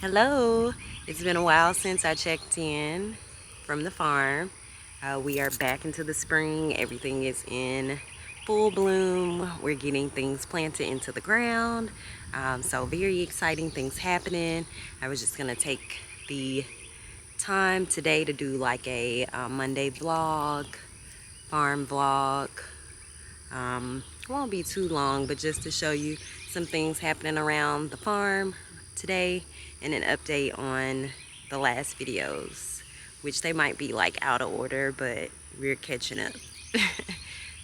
Hello, it's been a while since I checked in from the farm. We are back into the spring. Everything is in full bloom. We're getting things planted into the ground. So very exciting things happening. I was just gonna take the time today to do like a Monday vlog, farm vlog. Won't be too long, but just to show you some things happening around the farm today and an update on the last videos, which they might be like out of order, but we're catching up.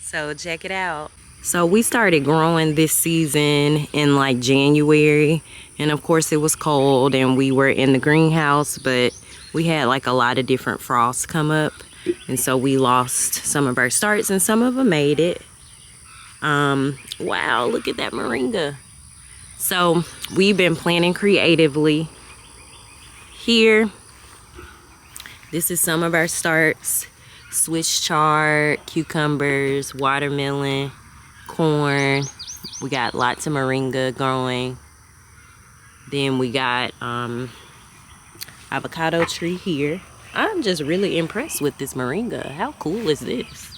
So check it out. So we started growing this season in like January, and of course it was cold and we were in the greenhouse, but we had like a lot of different frosts come up, and so we lost some of our starts and some of them made it. Wow, look at that moringa. So we've been planting creatively here. This is some of our starts: Swiss chard, cucumbers, watermelon, corn. We got lots of moringa growing. Then we got avocado tree here. I'm just really impressed with this moringa. How cool is this?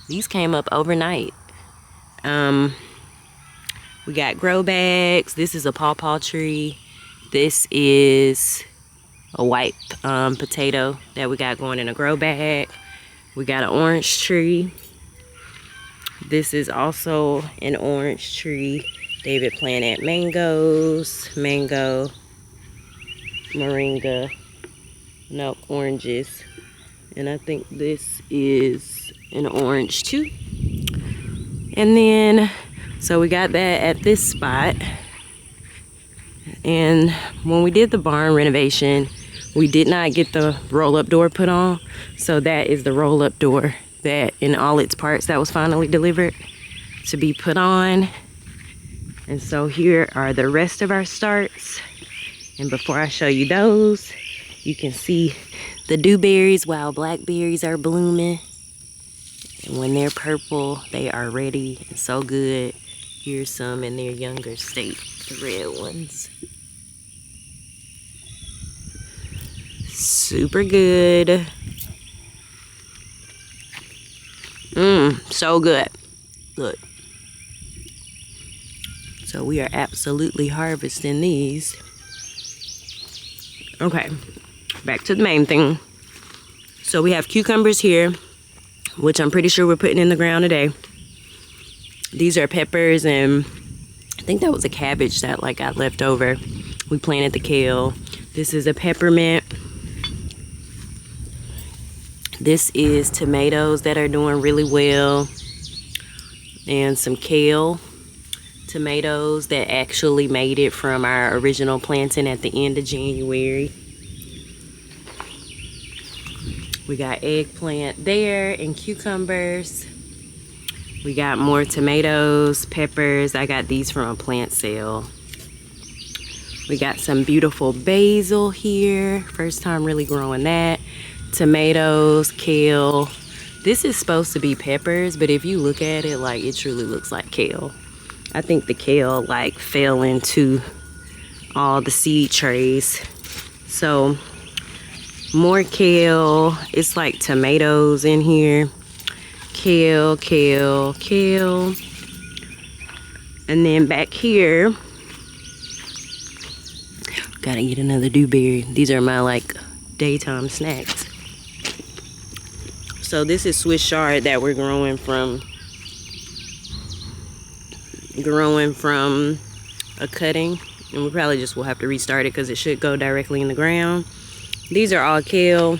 These came up overnight. We got grow bags. This is a pawpaw tree. This is a white potato that we got going in a grow bag. We got an orange tree. This is also an orange tree. David planted mangoes, mango, moringa, no, oranges. And I think this is an orange too. And then, so we got that at this spot. And when we did the barn renovation, we did not get the roll-up door put on. So that is the roll-up door that in all its parts that was finally delivered to be put on. And so here are the rest of our starts. And before I show you those, you can see the dewberries while blackberries are blooming. And when they're purple, they are ready and so good. Here's some in their younger state, the red ones. Super good. So good. Look. So we are absolutely harvesting these. Okay, back to the main thing. So we have cucumbers here, which I'm pretty sure we're putting in the ground today. These are peppers, and I think that was a cabbage that like got left over. We planted the kale. This is a peppermint. This is tomatoes that are doing really well, and some kale tomatoes that actually made it from our original planting at the end of January. We got eggplant there and cucumbers. We got more tomatoes, peppers. I got these from a plant sale. We got some beautiful basil here. First time really growing that. Tomatoes, kale. This is supposed to be peppers, but if you look at it, like, it truly looks like kale. I think the kale like fell into all the seed trays. So more kale. It's like tomatoes in here. Kale, kale, kale. And then back here, gotta get another dewberry. These are my like daytime snacks. So this is Swiss chard that we're growing from a cutting, and we probably just will have to restart it because it should go directly in the ground. These are all kale,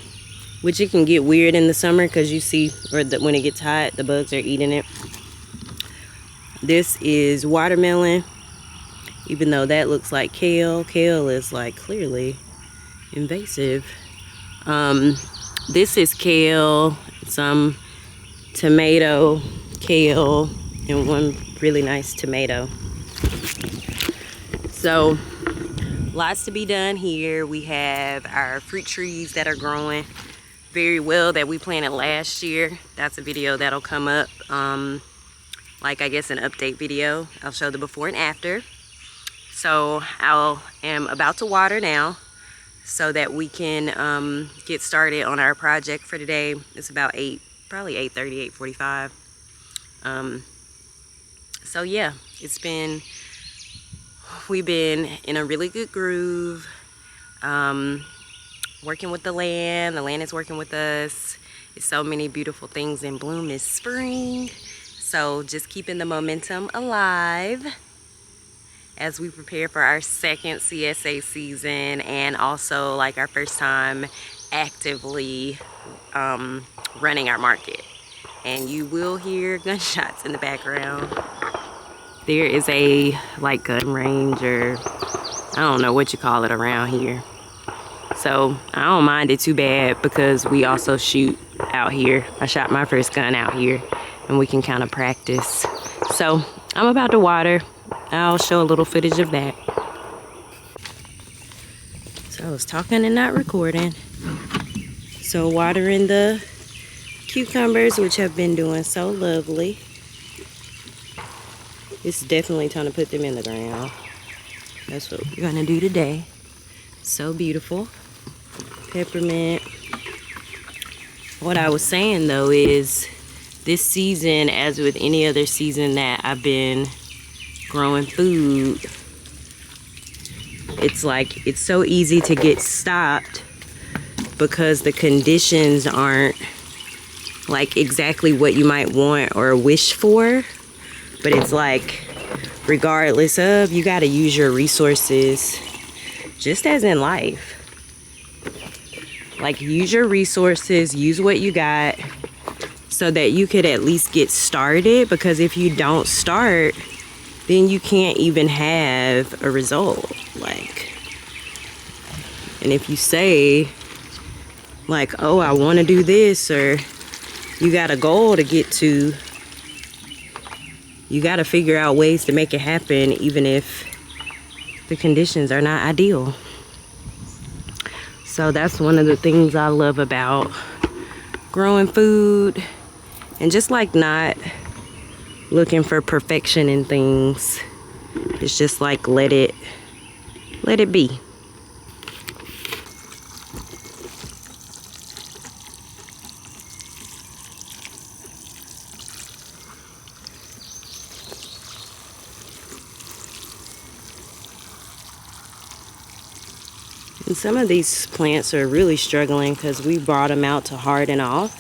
which it can get weird in the summer because you see, when it gets hot, the bugs are eating it. This is watermelon, even though that looks like kale. Kale is like clearly invasive. This is kale, some tomato, kale, and one really nice tomato. So lots to be done here. We have our fruit trees that are growing very well that we planted last year. That's a video that'll come up, like I guess an update video. I'll show the before and after. So I am about to water now so that we can get started on our project for today. It's about 8, probably 8:30, 8:45. So yeah, we've been in a really good groove, working with the land is working with us. It's so many beautiful things in bloom this spring. So just keeping the momentum alive as we prepare for our second CSA season, and also like our first time actively running our market. And you will hear gunshots in the background. There is a like gun range, or I don't know what you call it around here. So I don't mind it too bad because we also shoot out here. I shot my first gun out here and we can kind of practice. So I'm about to water. I'll show a little footage of that. So I was talking and not recording. So watering the cucumbers, which have been doing so lovely. It's definitely time to put them in the ground. That's what we're gonna do today. So beautiful. Peppermint. What I was saying though is this season, as with any other season that I've been growing food, it's so easy to get stopped because the conditions aren't like exactly what you might want or wish for. But it's like, regardless of, you got to use your resources, just as in life. Like, use your resources, use what you got so that you could at least get started. Because if you don't start, then you can't even have a result. Like, and if you say like, oh, I want to do this, or you got a goal to get to, you got to figure out ways to make it happen, even if the conditions are not ideal. So that's one of the things I love about growing food, and just like not looking for perfection in things. It's just like let it be. And some of these plants are really struggling because we brought them out to harden off,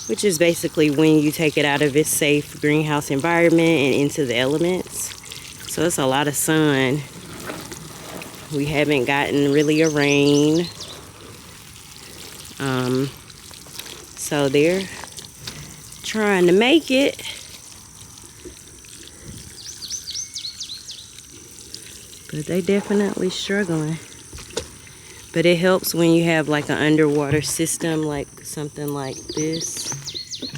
which is basically when you take it out of its safe greenhouse environment and into the elements. So it's a lot of sun. We haven't gotten really a rain. So they're trying to make it. But they definitely struggling. But it helps when you have like an underwater system, like something like this,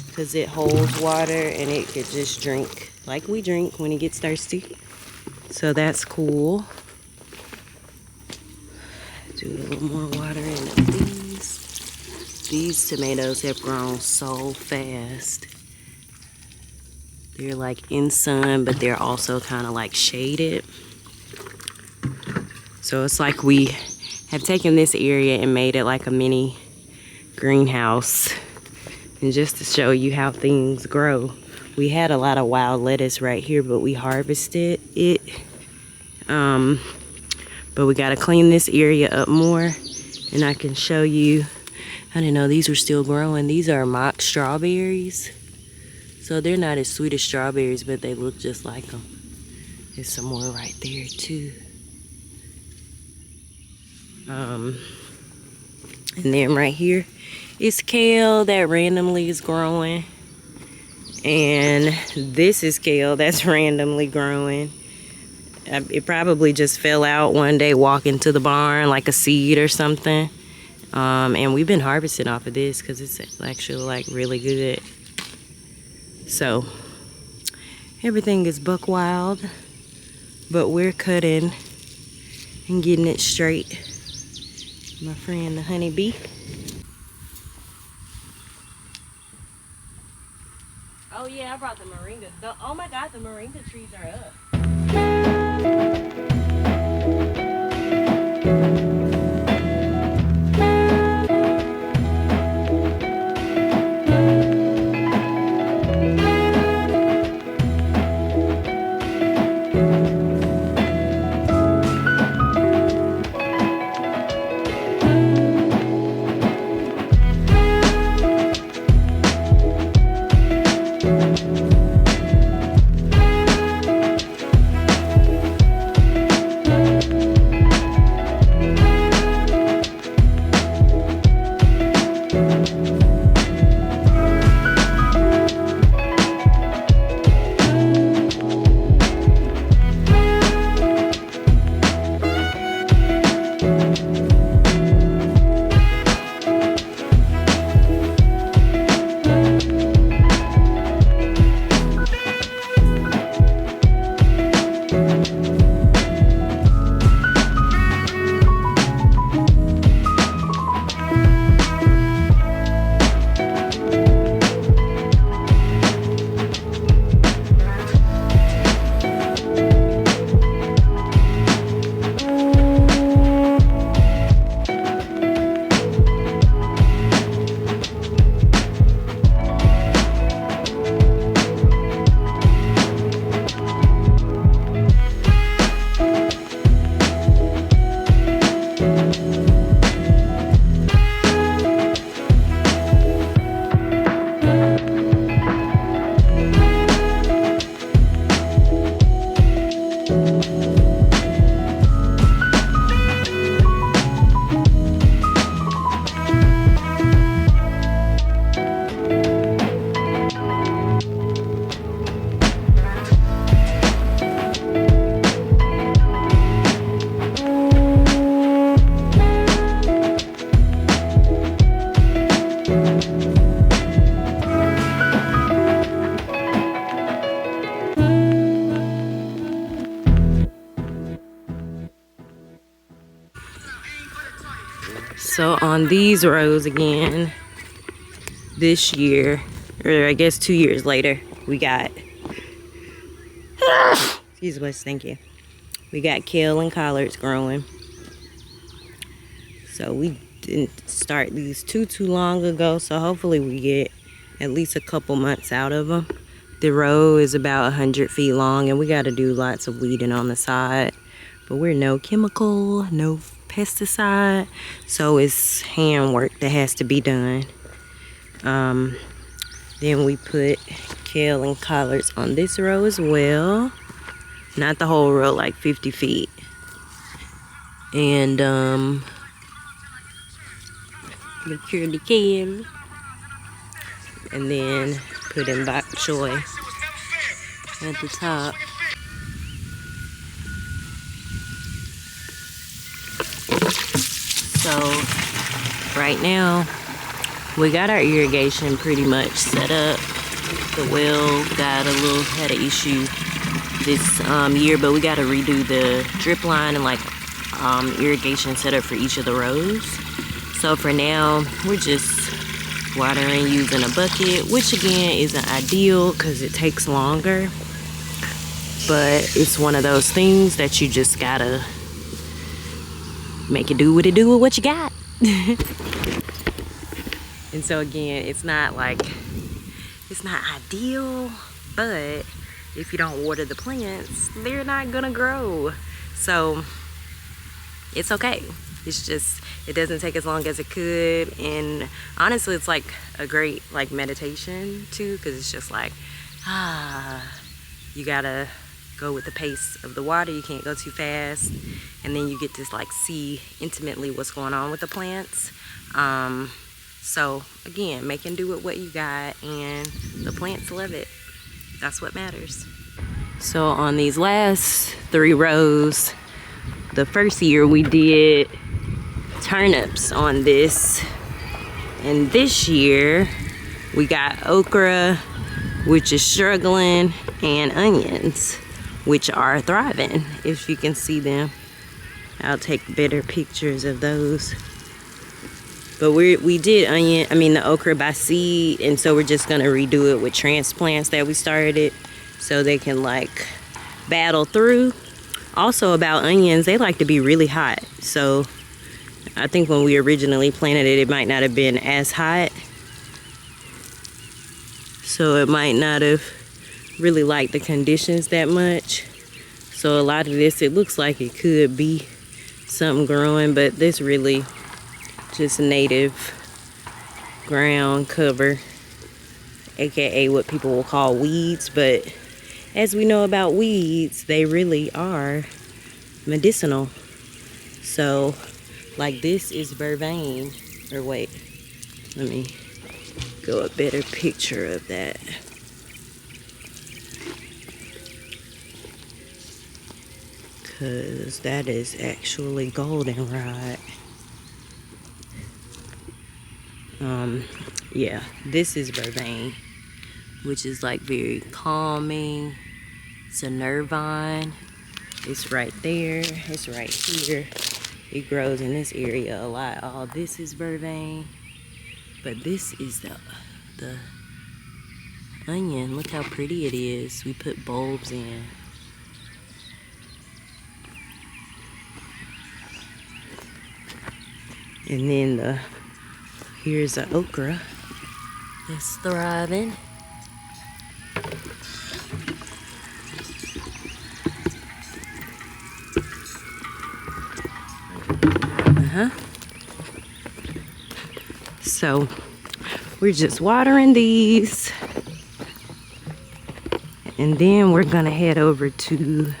because it holds water and it could just drink like we drink when it gets thirsty. So that's cool. Do a little more water into these. These tomatoes have grown so fast. They're like in sun, but they're also kind of like shaded. So it's like we have taken this area and made it like a mini greenhouse. And just to show you how things grow, we had a lot of wild lettuce right here, but we harvested it. But we gotta clean this area up more, and I can show you. I didn't know these were still growing. These are mock strawberries. So they're not as sweet as strawberries, but they look just like them. There's some more right there too. And then right here is kale that randomly is growing. And this is kale that's randomly growing. It probably just fell out one day walking to the barn like a seed or something. And we've been harvesting off of this because it's actually like really good. So everything is buck wild, but we're cutting and getting it straight. My friend the honeybee. Oh yeah, I brought the moringa. Oh my God, the moringa trees are up. So on these rows again, this year, or I guess 2 years later, we got, excuse me, thank you. We got kale and collards growing. So we didn't start these too long ago, so hopefully we get at least a couple months out of them. The row is about 100 feet long, and we got to do lots of weeding on the side, but we're no chemical, no pesticide, so it's handwork that has to be done. Then we put kale and collards on this row as well, not the whole row, like 50 feet. And the curly kale, and then put in bok choy at the top. So right now we got our irrigation pretty much set up. The well got had an issue this year, but we got to redo the drip line and like irrigation setup for each of the rows. So for now we're just watering using a bucket, which again isn't ideal because it takes longer, but it's one of those things that you just gotta make it do what it do with what you got. And so again, it's not ideal, but if you don't water the plants, they're not gonna grow. So it's okay. It's just, it doesn't take as long as it could. And honestly, it's like a great like meditation too, because it's just like, you gotta go with the pace of the water. You can't go too fast. And then you get to like see intimately what's going on with the plants. So again, make and do with what you got, and the plants love it. That's what matters. So on these last 3 rows, the first year we did turnips on this, and this year we got okra, which is struggling, and onions, which are thriving, if you can see them. I'll take better pictures of those. But we did the okra by seed, and so we're just gonna redo it with transplants that we started, so they can like battle through. Also about onions, they like to be really hot. So I think when we originally planted it, it might not have been as hot. So it might not have really liked the conditions that much. So a lot of this, it looks like it could be something growing, but this really just native ground cover, aka what people will call weeds. But as we know about weeds, they really are medicinal. So like this is vervain, or wait, let me go a better picture of that. Because that is actually goldenrod. Yeah, this is vervain, which is like very calming. It's a nerve vine. It's right there. It's right here. It grows in this area a lot. All this is vervain. But this is the onion. Look how pretty it is. We put bulbs in. And then here's the okra that's thriving. So we're just watering these. And then we're gonna head over to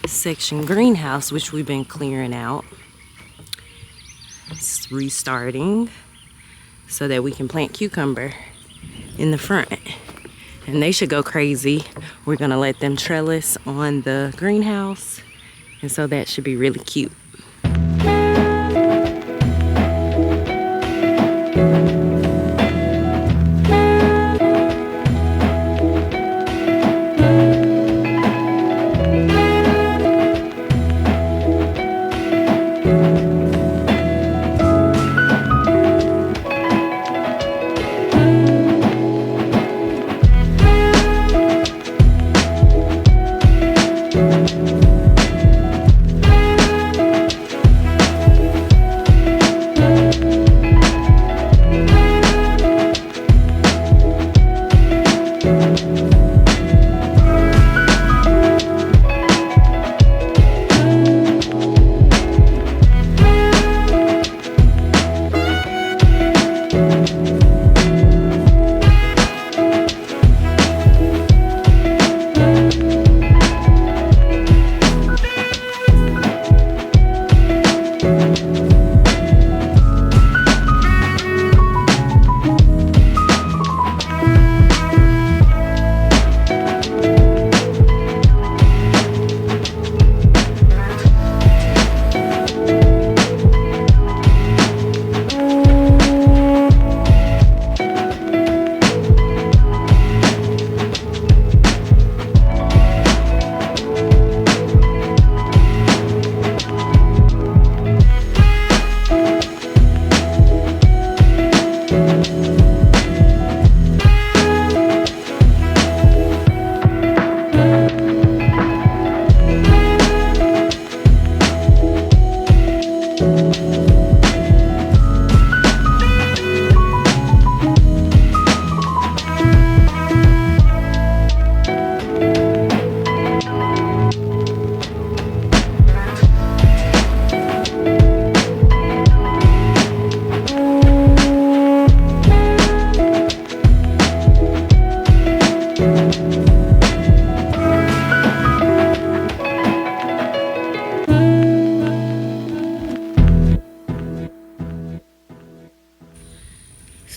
section greenhouse, which we've been clearing out. It's restarting so that we can plant cucumber in the front. And they should go crazy. We're gonna let them trellis on the greenhouse. And so that should be really cute.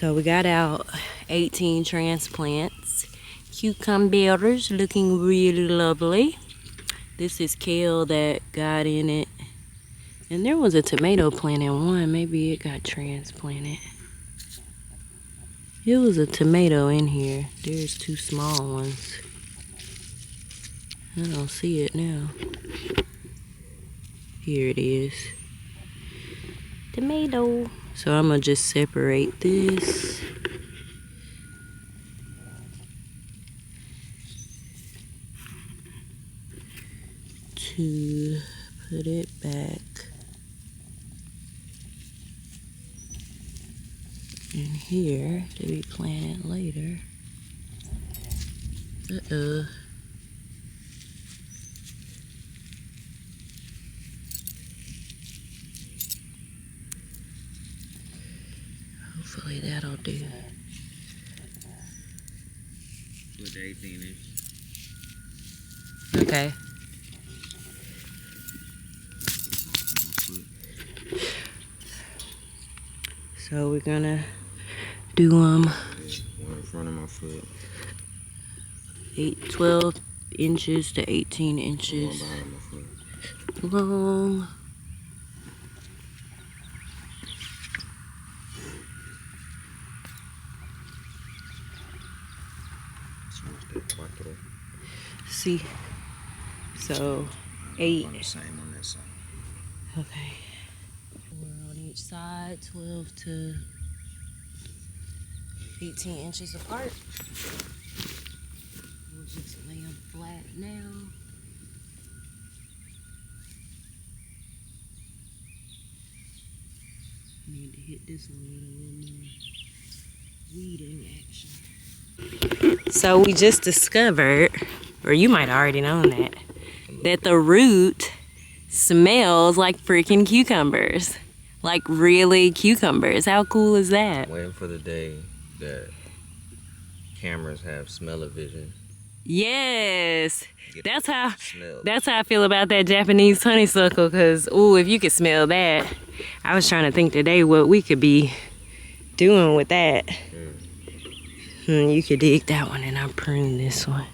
So we got out 18 transplants. Cucumbers looking really lovely. This is kale that got in it. And there was a tomato plant in one. Maybe it got transplanted. It was a tomato in here. There's two small ones. I don't see it now. Here it is. Tomato. So I'm gonna just separate this. to put it back in here to be planted later. Uh-oh. Hopefully that'll do. With 18 inch. Okay. So we're gonna do one in front of my foot. 12 inches to 18 inches One behind my foot. long. See, so 8. On the same on that side. Okay. 4 on each side, 12 to 18 inches apart. We'll just lay them flat now. Need to hit this one with a little more weeding action. So we just discovered, or you might already known that the root smells like freaking cucumbers. Like really cucumbers. How cool is that? Waiting for the day that cameras have smell-o-vision. Yes. That's how Smell. I feel about that Japanese honeysuckle, cause ooh, if you could smell that. I was trying to think today what we could be doing with that. You could dig that one and I'll prune this one.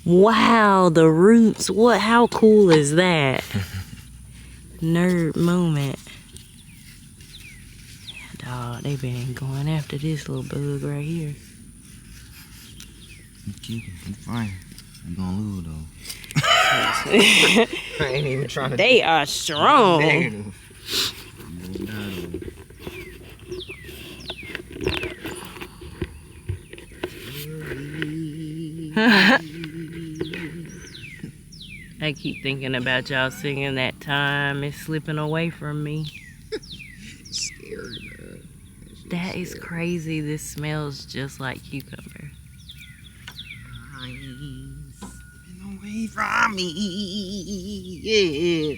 Wow, the roots. How cool is that? Nerd moment. Dog, they been going after this little bug right here. I'm kicking. I'm fine. I'm gonna lose though. I ain't even trying to. They are strong. Negative. I keep thinking about y'all singing that time is slipping away from me. Scary, man. That is crazy. This smells just like cucumber. Slipping away from me. Yeah.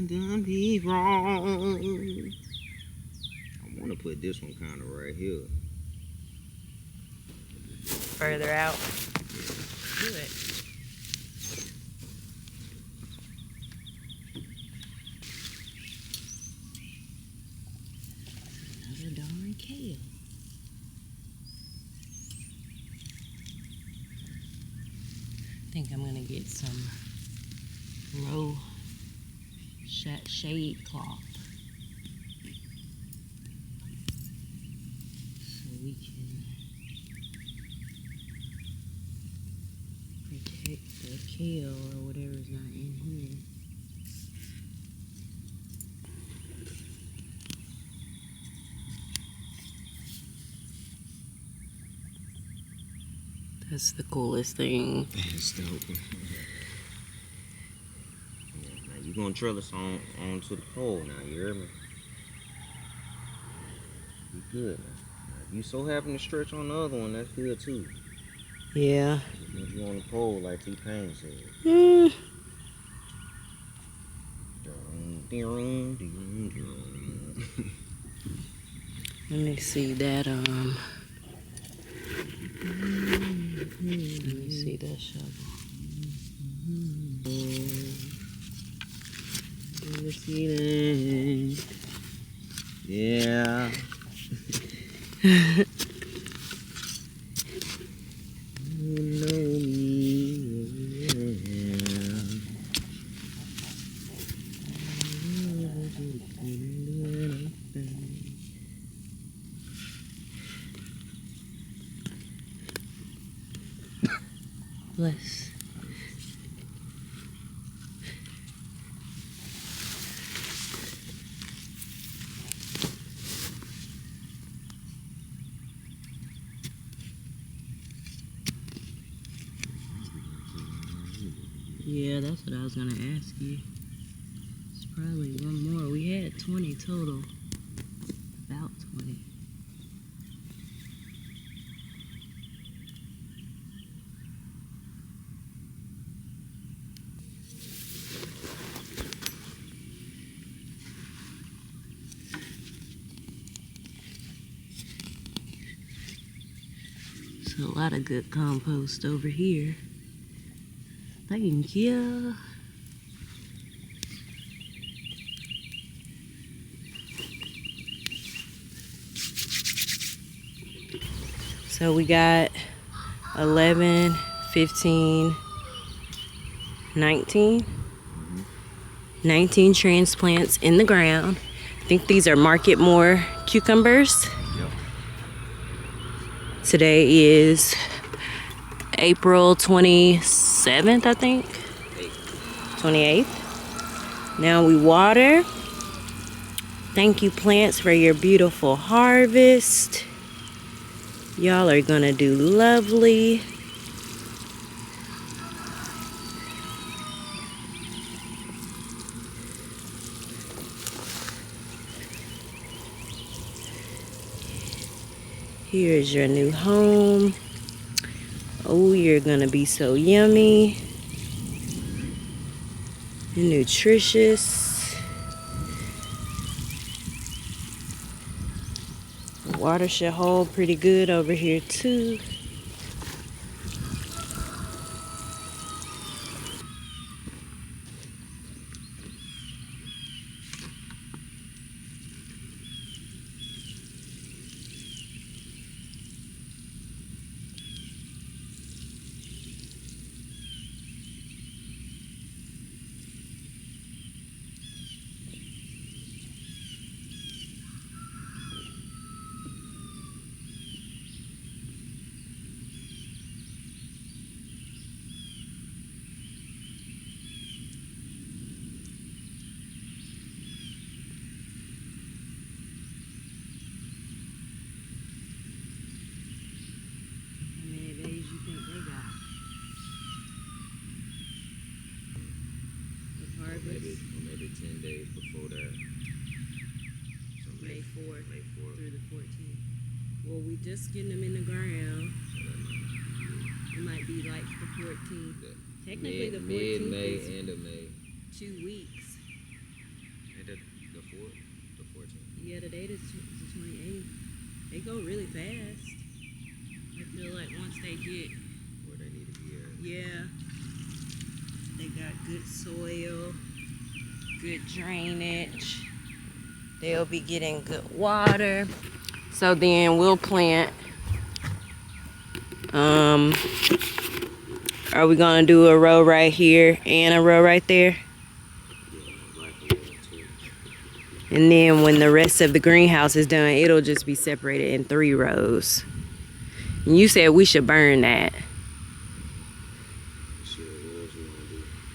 Done me wrong. I want to put this one kind of right here. Further out. Do it. Another darn kale. I think I'm gonna get some low shade cloth so we can protect the kale or whatever's not in here. That's the coolest thing. It's dope. You're gonna trail us on to the pole now, you hear me? You good now. If you so happen to stretch on the other one, that's good too. Yeah. If you on the pole like T-Pain said. Let me see that let me see that shovel. Yeah. You know me. Bless. Yeah, that's what I was gonna ask you. It's probably one more. We had 20 total. About 20. So a lot of good compost over here. Thank you. So we got 11, 15, 19. 19 transplants in the ground. I think these are Market More cucumbers. Yep. Today is April 27th, I think. 28th. Now we water. Thank you, plants, for your beautiful harvest. Y'all are gonna do lovely. Here's your new home. Oh, you're gonna be so yummy and nutritious. The water should hold pretty good over here too. Maybe 10 days before that. So May 4th May 4th. through the 14th. Well, we just getting them in the ground. It might be like the 14th. Technically, the 14th Mid-May, is end of May. 2 weeks. And the 4th, the 14th. Yeah, the date is the 28th. They go really fast. I feel like once they get, Where they need to be at. yeah, they got good soil, good drainage. They'll be getting good water. So then we'll plant. Are we gonna do a row right here and a row right there? And then when the rest of the greenhouse is done, it'll just be separated in 3 rows. And you said we should burn that.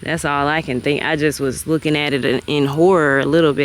That's all I can think. I just was looking at it in horror a little bit.